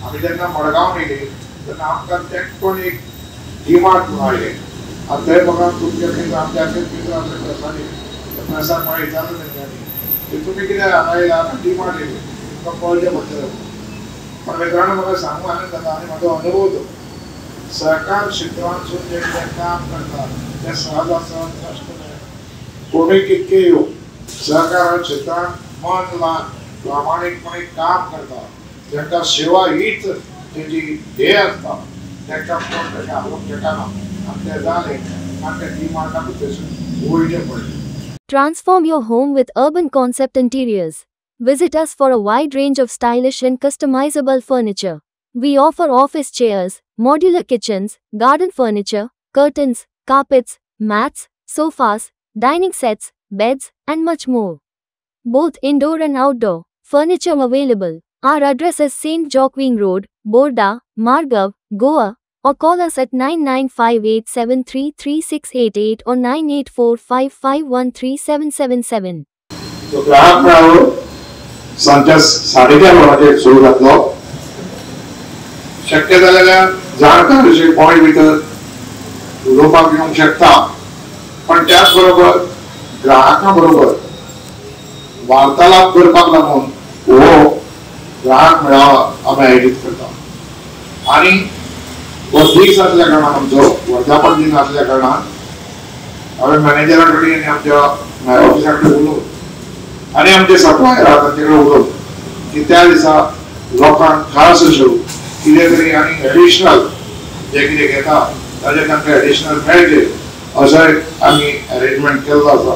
आम्ही जेन्ना मडगांव येयले तेन्ना आमकां तेंकून एक डिमार्ट म्हणून आयले आनी थंय म्हाका तुमच्या थंय आमच्या मित्र आसले प्रेसांनी प्रेसाक म्हाका विचारलें तेंच्यांनी की तुमी कितें हांगा येयला डिमार्ट येयले तुमकां पळोवचें पडटलें पण मित्रांनो म्हाका सांगूंक आनंद जाता आनी म्हाजो अनुभव तो सहकार क्षेत्रांतसून जे काम करतात ते सहज आसत नासतलें कोणूय कितके येवं सहकार क्षेत्रांत मन लावन प्रामाणीकपणे काम करता तांकां सेवा हीच तेजी ध्येय आसता तांकां कोण तशें हालोवंक शकना आनी तें जालें आनी त्या डिमार्टाकूच थंयसून वयचें पडलें. Transform your home with Urban Concept Interiors. Visit us for a wide range of stylish and customizable furniture. We offer office chairs, modular kitchens, garden furniture, curtains, carpets, mats, sofas, dining sets, beds, and much more. Both indoor and outdoor furniture available. Our address is St. Joaquin Road, Borda, Margav, Goa, or call us at 9958733688 or 9845513777. तो ग्राहक मेळावो सांजच्या 4:30 वरांचेर सुरू जातलो. शक्य जाल्यार जाणकार अशे point भितर उलोवपाक येवंक शकता पण त्याच बरोबर ग्राहकां बरोबर वार्तालाप करपाक लागून हो ग्राहक मेळावा आमी आयोजीत करता आनी हो दीस आसल्या कारणान आमचो वर्धापन दीन आसल्या कारणान हांवें मॅनेजरा कडेन आनी आमच्या ऑफिसा कडेन उलोवन आनी आमचे सप्लायर आहा तांचे कडेन उलोवन की त्या दिसा लोकांक खास अश्यो कितें तरी आनी एडिशनल जे कितें घेता ताजे तांकां एडिशनल मेळचे अशें आमी अरेंजमेंट केल्लो आसा.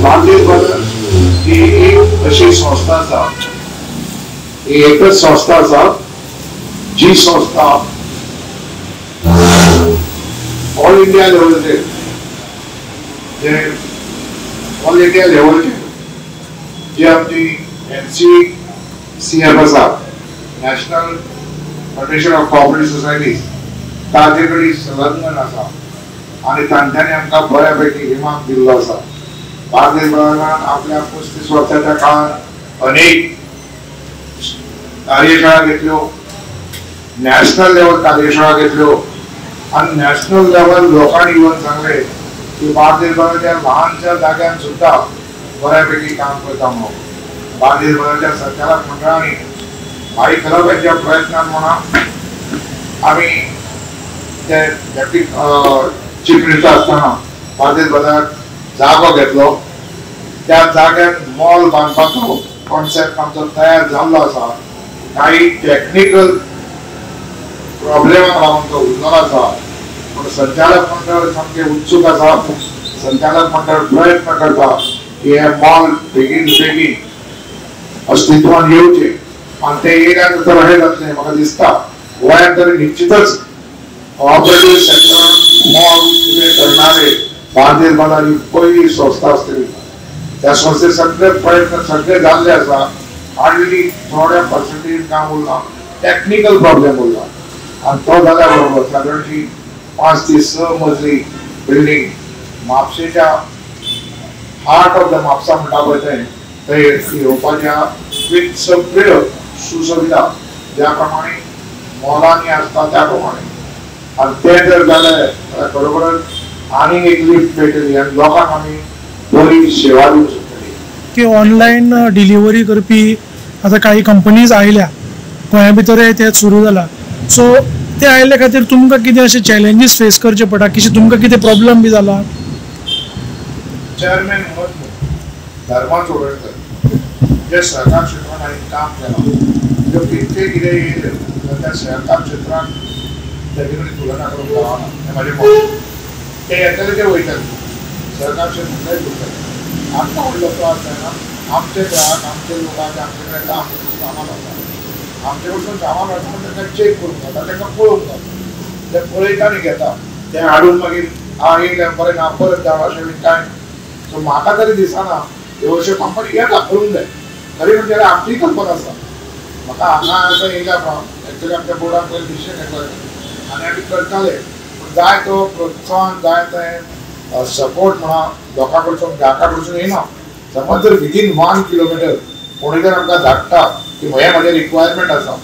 बार्देस बाजार ही एक अशी संस्था आसा ही एकच संस्था आसा जी संस्था ऑल इंडिया लेवलचेर जे ऑल इंडिया लेवलचेर जी आमची NCCF आसा national federation of cooperative societies ताजे कडेन संलग्न आसा आनी तांच्यांनी आमकां बऱ्यापैकी इनाम दिल्लो आसा. बार्देस बाजारान आपल्या 35 वर्साच्या काळात अनेक कार्यशाळा घेतल्यो नॅशनल लेवल कार्यशाळा घेतल्यो आणि नॅशनल लेवल लोकांनी येऊन सांगले की बार्देस बाजाराच्या लहानशा जाग्यान सुद्धा बऱ्यापैकी काम करता म्हणून. बार्देस बाजाराच्या संचालक मंडळाने भाई खराबांच्या प्रयत्नात म्हणा आम्ही ते चीफ मिनिस्टर असताना बार्देस बाजारात जागो घेतलो त्या जाग्यान मॉल बांदपाचो कॉन्सेप्ट आमचो तयार जाल्लो आसा. काही टेक्निकल प्रॉब्लेमाक लागून तो उरलो आसा पण संचालक मंडळ सामके उत्सुक आसा. संचालक मंडळ प्रयत्न करता की हे मॉल बेगीन बेगीन अस्तित्वान येवचे आणि ते येयल्यानंतर तर हे जातलें. म्हाका दिसता गोंयांत तरी निश्चितच कोऑपरेटिव्ह सेक्टरान मॉल उबे करणारे बार्देस बाजार ही पहिली संस्था आसतली. त्या संस्थेचे सगळे प्रयत्न सगळे जाल्ले आसा. हार्डली थोड्या पर्सेंटेज काम उरला टेक्निकल प्रॉब्लेम उरला आणि तो जाल्या बरोबर सादारणशी 5 ते 6 मजली बिल्डिंग म्हापशेच्या हार्ट ऑफ द म्हापसा म्हणटा पळय थंय येवपाच्या विथ सगळ्यो सुसुविधा ज्या प्रमाणे मॉलांनी आसता त्या प्रमाणे आणि ते जर जालें बरोबरच आनीक एक लिफ्ट मेळटली आनी लोकांक आमी बरी सेवा दिवंक शकतली. की ऑनलायन डिलिव्हरी करपी आता काही कंपनीज आयल्या गोंया भितर ते सुरू जाला सो ते आयल्ले खातीर तुमकां कितें अशे चॅलेंजीस फेस करचे पडटा कितें तुमकां कितें प्रॉब्लेम बी जाला. चेअरमॅन धर्मा चोडकर जे सहकार क्षेत्रात हांवें काम केलां जो कितके कितें येयले त्या सहकार क्षेत्रात तेजे कडेन तुलना करूंक गावना हें म्हाजें मत. ते येतले ते वयतले सहकार क्षेत्रांतलेच उरतले. आमकां व्हडलो त्रास जायना. आमचे ग्राहक आमचे लोक आमचे कडेन येता आमचे कडसून सामान व्हरता आमचे कडसून सामान व्हरता म्हणून तांकां चॅक करूंक जाता तांकां पळोवंक जाता ते पळयता आनी घेता ते हाडून मागीर येयलें बरें ना परत धाड अशें बी कांय. सो म्हाका तरी दिसना ह्यो अश्यो कंपनी येता करूंक जाय. खरी म्हणजे आमची कल्पना आसा. म्हाका हांगा असं येयल्या एक्चुअली आमच्या बोर्डान पयलीं डिसिजन घेतलें आनी आमी करताले पूण जाय तो प्रोत्साहन जाय तें सपोर्ट म्हणा लोकां कडसून ग्राहकां कडसून येना समज जर विदिन 1 किलोमीटर कोणी जर आमकां धाडटा की हे माझे रिक्वायरमेंट आसा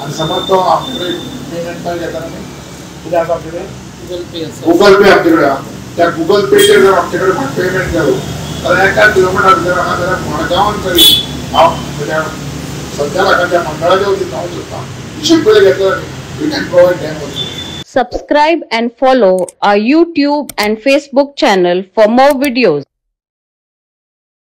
आणि समज तो आमच्याकडे पेमेंट काय घेता न्ही कितें आसा आमच्याकडे गुगल पे आमच्याकडे आहा त्या गुगल पेचेर जर आमच्याकडे पेमेंट केलो जाल्यार 1 किलोमीटर भितर हांगा जाल्यार मडगांवान तरी हांव त्या संचालकाच्या मंडळाच्या वतीन हांव शकता हिशोब पयलीं घेतलो we can provide them also. Subscribe and follow our YouTube and Facebook channel for more videos.